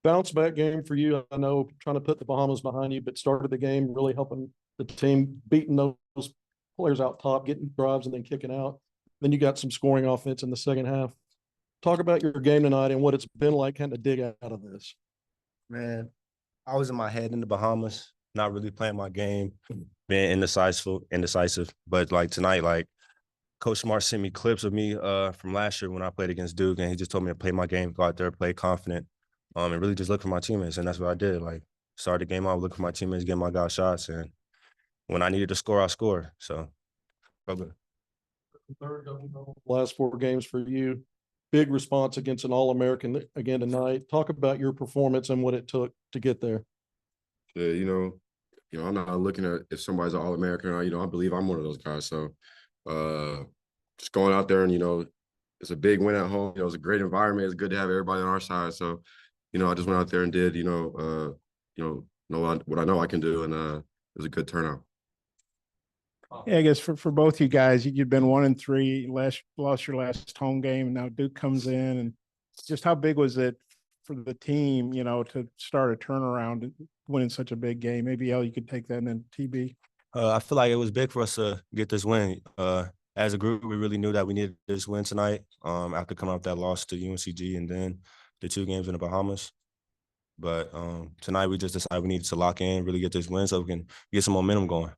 bounce back game for you. I know trying to put the Bahamas behind you, but started the game really helping the team, beating those players out top, getting drives and then kicking out. Then you got some scoring offense in the second half. Talk about your game tonight and what it's been like kind of dig out of this. Man, I was in my head in the Bahamas, not really playing my game, being indecisive. But like tonight, like Coach Smart sent me clips of me from last year when I played against Duke, and he just told me to play my game, go out there, play confident, and really just look for my teammates, and that's what I did. Like started the game out, look for my teammates, get my guys shots, and when I needed to score, I scored. So, probably. Third last 4 games for you. Big response against an All-American again tonight. Talk about your performance and what it took to get there. Yeah, I'm not looking at if somebody's an All-American or not. I believe I'm one of those guys. So, just going out there and it's a big win at home. It's a great environment. It's good to have everybody on our side. So, I just went out there and did what I know I can do, and it was a good turnout. Yeah, I guess for both you guys, you've been 1-3, lost your last home game, and now Duke comes in, and just how big was it for the team, to start a turnaround and winning such a big game? Maybe you could take that, and then TB. I feel like it was big for us to get this win. As a group, we really knew that we needed this win tonight. After coming off that loss to UNCG and then the 2 games in the Bahamas. But tonight we just decided we needed to lock in, really get this win so we can get some momentum going.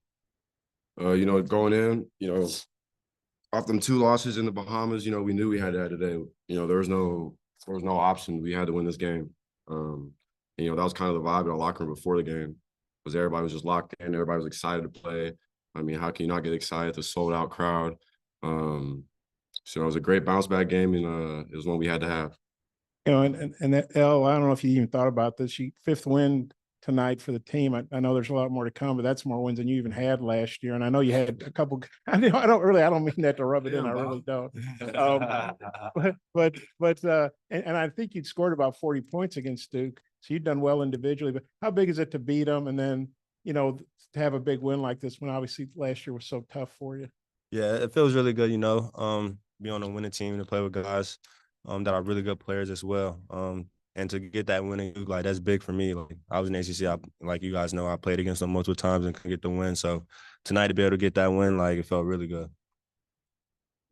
Going in, off them 2 losses in the Bahamas, we knew we had to have today. There was no option. We had to win this game. That was kind of the vibe in the locker room before the game, because everybody was just locked in. Everybody was excited to play. I mean, how can you not get excited? The sold-out crowd. So it was a great bounce-back game, and it was one we had to have. And that, El, I don't know if you even thought about this. 5th win tonight for the team. I know there's a lot more to come, but that's more wins than you even had last year. And I know you had a couple. I don't mean that to rub it in. I really don't. And I think you'd scored about 40 points against Duke, so you've done well individually. But how big is it to beat them, and then to have a big win like this when obviously last year was so tough for you? Yeah, it feels really good. Be on a winning team to play with guys that are really good players as well. And to get that win, like that's big for me. Like I was in ACC, like you guys know, I played against them multiple times and could get the win. So tonight to be able to get that win, like it felt really good.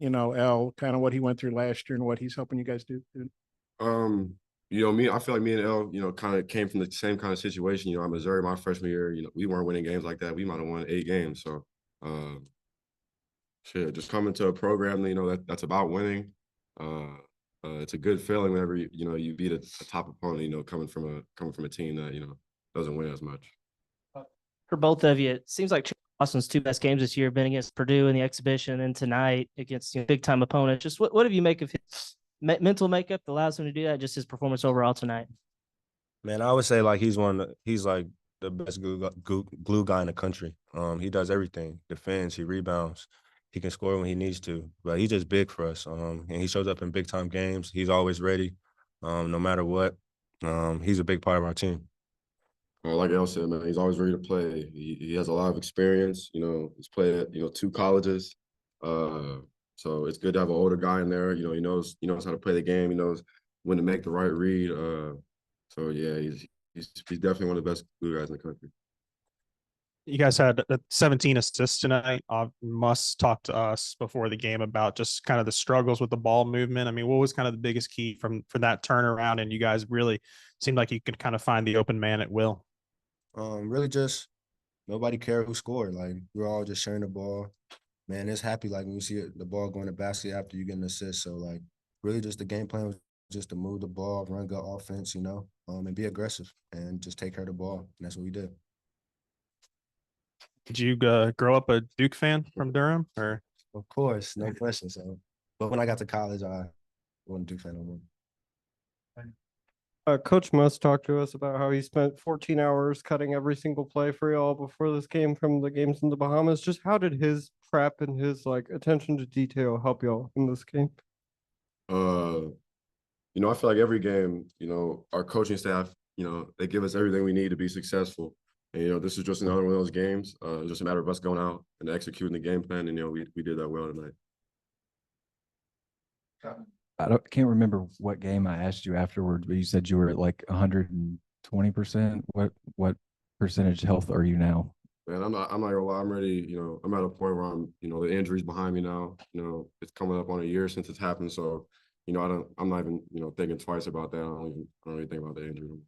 El, kind of what he went through last year and what he's helping you guys do. I feel like me and El, kind of came from the same kind of situation. At Missouri, my freshman year, we weren't winning games like that. We might have won 8 games. So, just coming to a program, that's about winning. It's a good feeling whenever you beat a top opponent. Coming from a team that doesn't win as much. For both of you, it seems like Austin's 2 best games this year have been against Purdue in the exhibition and tonight against big time opponents. Just what have you make of his mental makeup that allows him to do that? Just his performance overall tonight. Man, I would say like he's like the best glue guy in the country. He does everything: defends, he rebounds. He can score when he needs to, but he's just big for us. And he shows up in big time games. He's always ready, no matter what. He's a big part of our team. Like El said, man, he's always ready to play. He has a lot of experience. He's played at 2 colleges. So it's good to have an older guy in there. He knows how to play the game. He knows when to make the right read. So yeah, he's definitely one of the best glue guys in the country. You guys had 17 assists tonight. Must talk to us before the game about just kind of the struggles with the ball movement. I mean, what was kind of the biggest key for that turnaround? And you guys really seemed like you could kind of find the open man at will. Really just nobody cared who scored. Like we were all just sharing the ball. Man, it's happy like when you see the ball going to basket after you get an assist. So like really just the game plan was just to move the ball, run good offense, and be aggressive and just take care of the ball. And that's what we did. Did you grow up a Duke fan from Durham, or? Of course, no question. So, but when I got to college, I wasn't a Duke fan no more. Coach Muss talked to us about how he spent 14 hours cutting every single play for y'all before this game from the games in the Bahamas. Just how did his prep and his attention to detail help y'all in this game? I feel like every game, our coaching staff, they give us everything we need to be successful. And, this is just another one of those games. It's just a matter of us going out and executing the game plan. And, we did that well tonight. can't remember what game I asked you afterward, but you said you were at like 120%. What percentage health are you now? Man, I'm not gonna lie, I'm ready, I'm at a point where the injury's behind me now. It's coming up on a year since it's happened. So, I'm not even, thinking twice about that. I don't really think about the injury.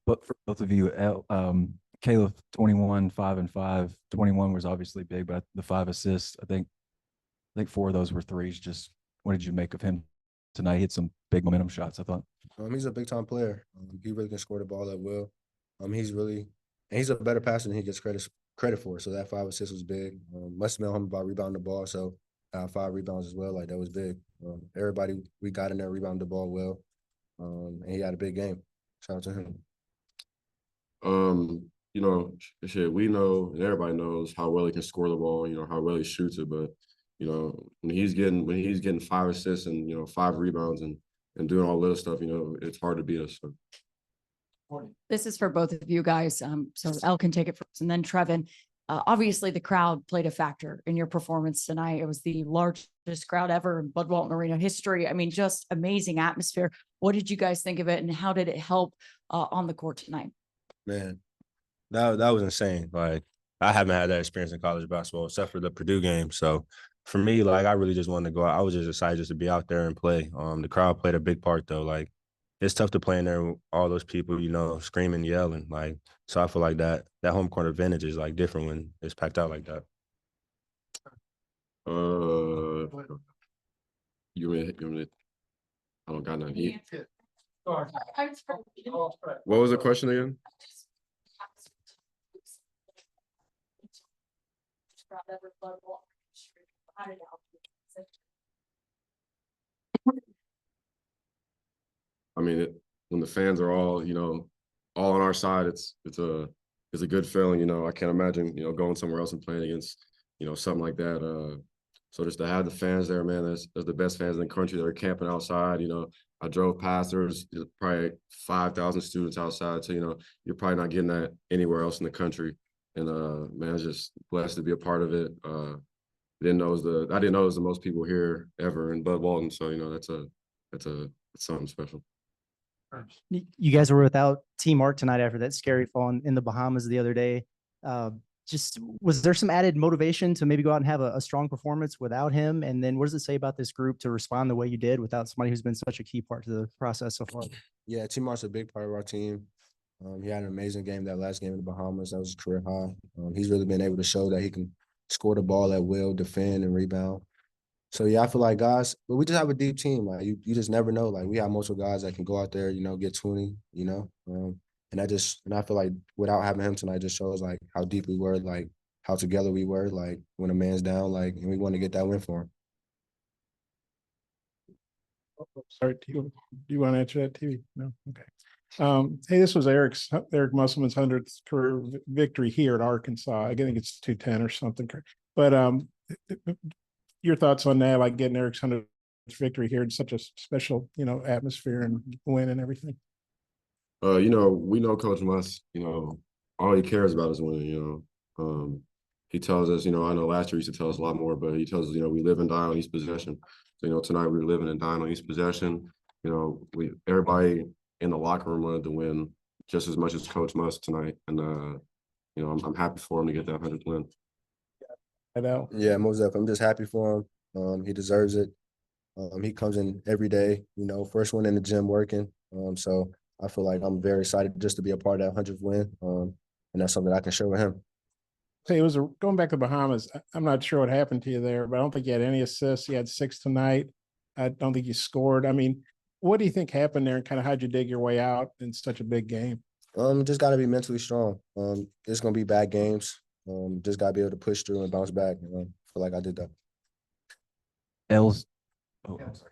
But for both of you, Caleb, 21, 5-5. 21 was obviously big, but the 5 assists, I think 4 of those were threes. Just what did you make of him tonight? He hit some big momentum shots, I thought. He's a big time player. He really can score the ball at will. He's a better passer than he gets credit for. So that 5 assists was big. Must have been him about rebounding the ball. So 5 rebounds as well. Like that was big. Everybody we got in there rebounded the ball well. And he had a big game. Shout out to him. Shit, we know and everybody knows how well he can score the ball, how well he shoots it. But, when he's getting 5 assists and, 5 rebounds and doing all this stuff, it's hard to beat us. So. This is for both of you guys. So Elle can take it first, and then Trevon. Obviously, the crowd played a factor in your performance tonight. It was the largest crowd ever in Bud Walton Arena history. I mean, just amazing atmosphere. What did you guys think of it, and how did it help on the court tonight? Man, that was insane. Like I haven't had that experience in college basketball except for the Purdue game. So for me, like I really just wanted to go out. I was just excited just to be out there and play. The crowd played a big part though. Like it's tough to play in there with all those people, screaming, yelling. Like so I feel like that home court advantage is like different when it's packed out like that. I don't got none heat. What was the question again? I mean, when the fans are all, all on our side, it's a good feeling. I can't imagine, going somewhere else and playing against, something like that. So just to have the fans there, man, that's the best fans in the country that are camping outside. I drove past, there's probably 5,000 students outside. So, you're probably not getting that anywhere else in the country. And man, I was just blessed to be a part of it. I didn't know it was the most people here ever in Bud Walton. So, that's something special. You guys were without T Mark tonight after that scary fall in the Bahamas the other day. Just was there some added motivation to maybe go out and have a strong performance without him? And then what does it say about this group to respond the way you did without somebody who's been such a key part to the process so far? Yeah, T Mark's a big part of our team. He had an amazing game that last game in the Bahamas. That was a career high. He's really been able to show that he can score the ball at will, defend, and rebound. So, yeah, I feel like guys, but we just have a deep team. Like, you just never know. Like, we have multiple guys that can go out there, get 20, and I feel like without having him tonight just shows, like, how deep we were, like, how together we were, like, when a man's down, like, and we want to get that win for him. Sorry, do you want to answer that, TV? No? Okay. Hey, this was Eric Musselman's 100th career victory here at Arkansas. I think it's 210 or something. But your thoughts on that, like getting Eric's 100th victory here in such a special, atmosphere and win and everything? We know Coach Muss, all he cares about is winning, he tells us, I know last year he used to tell us a lot more, but he tells us, we live and die on each possession. So, tonight we were living and dying on each possession. Everybody in the locker room wanted to win just as much as Coach Muss tonight. And, I'm happy for him to get that 100th win. I know. Yeah, most definitely. I'm just happy for him. He deserves it. He comes in every day, first one in the gym working. So I feel like I'm very excited just to be a part of that 100th win. And that's something I can share with him. Hey, it was going back to the Bahamas. I'm not sure what happened to you there, but I don't think you had any assists. You had 6 tonight. I don't think you scored. I mean, what do you think happened there, and kind of how'd you dig your way out in such a big game? Just got to be mentally strong. It's going to be bad games. Just got to be able to push through and bounce back. I feel like I did that. Ellis. Oh, I'm sorry.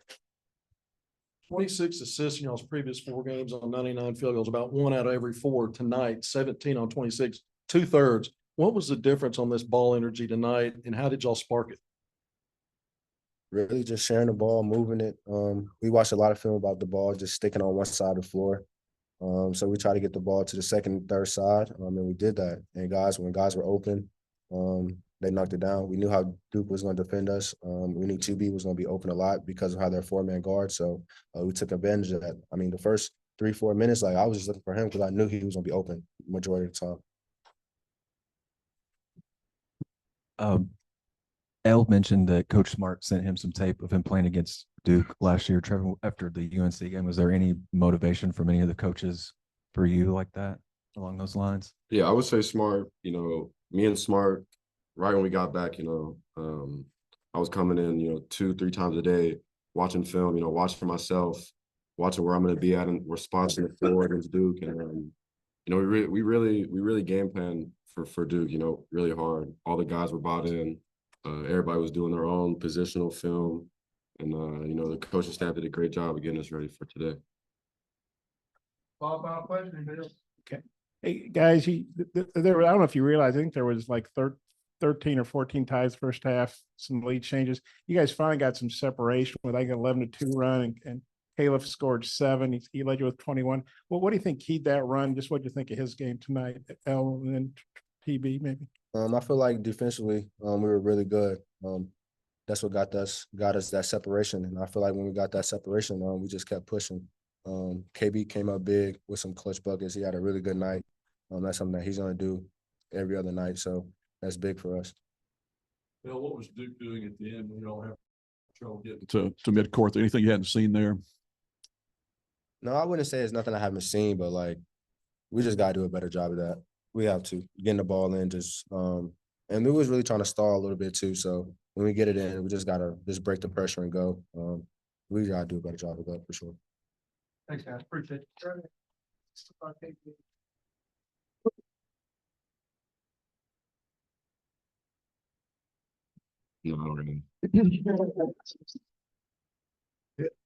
26 assists in y'all's previous 4 games on 99 field goals, about 1 out of every 4 tonight, 17 on 26, 2/3. What was the difference on this ball energy tonight, and how did y'all spark it? Really just sharing the ball, moving it. We watched a lot of film about the ball just sticking on one side of the floor. So we try to get the ball to the second and third side, and we did that. And when guys were open, they knocked it down. We knew how Duke was going to defend us. We knew TB was going to be open a lot because of how their 4-man guard. So we took advantage of that. I mean, the first 3-4 minutes, like I was just looking for him because I knew he was going to be open majority of the time. El mentioned that Coach Smart sent him some tape of him playing against Duke last year. Trevor, after the UNC game, was there any motivation from any of the coaches for you like that along those lines? Yeah, I would say Smart, me and Smart, right when we got back, I was coming in, 2-3 times a day, watching film, watching for myself, watching where I'm going to be at and responding to forward against Duke. And, we really game planned for Duke, really hard. All the guys were bought in. Everybody was doing their own positional film. And, the coaching staff did a great job of getting us ready for today. Okay. Hey, guys, there were, I don't know if you realize, I think there was like 13 or 14 ties first half, some lead changes. You guys finally got some separation with like 11-2 run, and Caleb scored 7. He led you with 21. Well, what do you think keyed that run? Just what do you think of his game tonight, L and then TB maybe? I feel like defensively, we were really good. That's what got us that separation. And I feel like when we got that separation, we just kept pushing. KB came up big with some clutch buckets. He had a really good night. That's something that he's going to do every other night. So that's big for us. Bill, what was Duke doing at the end when you all have trouble getting to midcourt? Anything you hadn't seen there? No, I wouldn't say it's nothing I haven't seen, but like we just got to do a better job of that. We have to getting the ball in, and we was really trying to stall a little bit too. So when we get it in, we just gotta break the pressure and go. We gotta do a better job of that for sure. Thanks, guys. Appreciate it. No, I don't really.